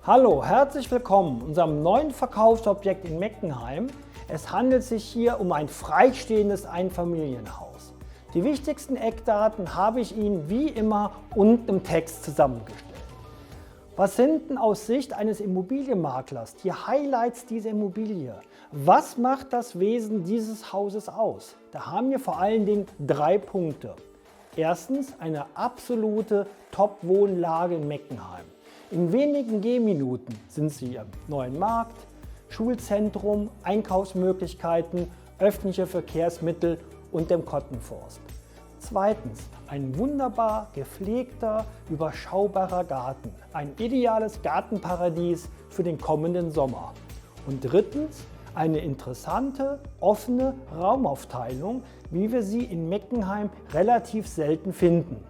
Hallo, herzlich willkommen in unserem neuen Verkaufsobjekt in Meckenheim. Es handelt sich hier um ein freistehendes Einfamilienhaus. Die wichtigsten Eckdaten habe ich Ihnen wie immer unten im Text zusammengestellt. Was sind denn aus Sicht eines Immobilienmaklers die Highlights dieser Immobilie? Was macht das Wesen dieses Hauses aus? Da haben wir vor allen Dingen 3 Punkte. Erstens eine absolute Top-Wohnlage in Meckenheim. In wenigen Gehminuten sind Sie am Neuen Markt, Schulzentrum, Einkaufsmöglichkeiten, öffentliche Verkehrsmittel und dem Kottenforst. Zweitens ein wunderbar gepflegter, überschaubarer Garten. Ein ideales Gartenparadies für den kommenden Sommer. Und drittens eine interessante, offene Raumaufteilung, wie wir sie in Meckenheim relativ selten finden.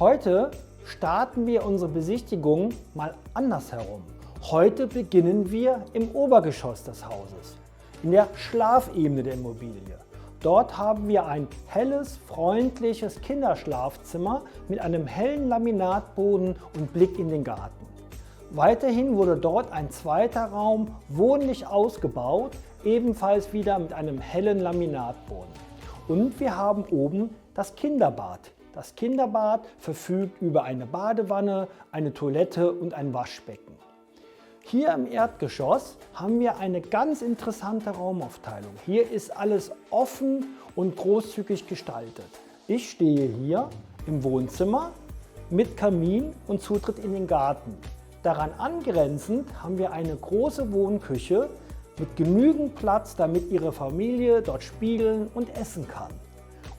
Heute starten wir unsere Besichtigung mal andersherum. Heute beginnen wir im Obergeschoss des Hauses, in der Schlafebene der Immobilie. Dort haben wir ein helles, freundliches Kinderschlafzimmer mit einem hellen Laminatboden und Blick in den Garten. Weiterhin wurde dort ein zweiter Raum wohnlich ausgebaut, ebenfalls wieder mit einem hellen Laminatboden. Und wir haben oben das Kinderbad. Das Kinderbad verfügt über eine Badewanne, eine Toilette und ein Waschbecken. Hier im Erdgeschoss haben wir eine ganz interessante Raumaufteilung. Hier ist alles offen und großzügig gestaltet. Ich stehe hier im Wohnzimmer mit Kamin und Zutritt in den Garten. Daran angrenzend haben wir eine große Wohnküche mit genügend Platz, damit Ihre Familie dort spielen und essen kann.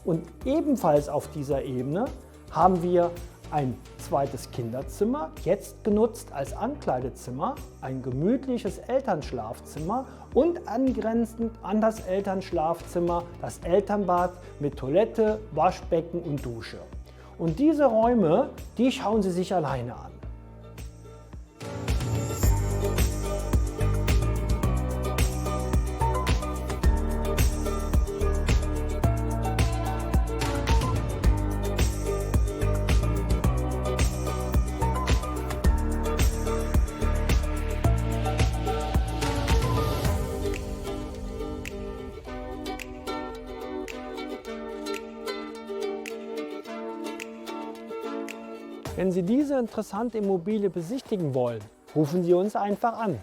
Und ebenfalls auf dieser Ebene haben wir ein zweites Kinderzimmer, jetzt genutzt als Ankleidezimmer, ein gemütliches Elternschlafzimmer und angrenzend an das Elternschlafzimmer das Elternbad mit Toilette, Waschbecken und Dusche. Und diese Räume, die schauen Sie sich alleine an. Wenn Sie diese interessante Immobilie besichtigen wollen, rufen Sie uns einfach an.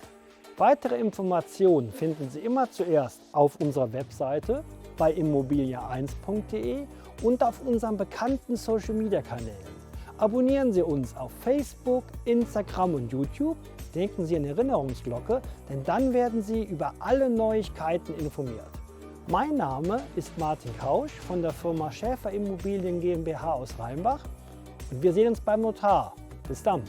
Weitere Informationen finden Sie immer zuerst auf unserer Webseite bei immobilie1.de und auf unseren bekannten Social-Media-Kanälen. Abonnieren Sie uns auf Facebook, Instagram und YouTube, denken Sie an die Erinnerungsglocke, denn dann werden Sie über alle Neuigkeiten informiert. Mein Name ist Martin Kausch von der Firma Schäfer Immobilien GmbH aus Rheinbach. Und wir sehen uns beim Notar. Bis dann!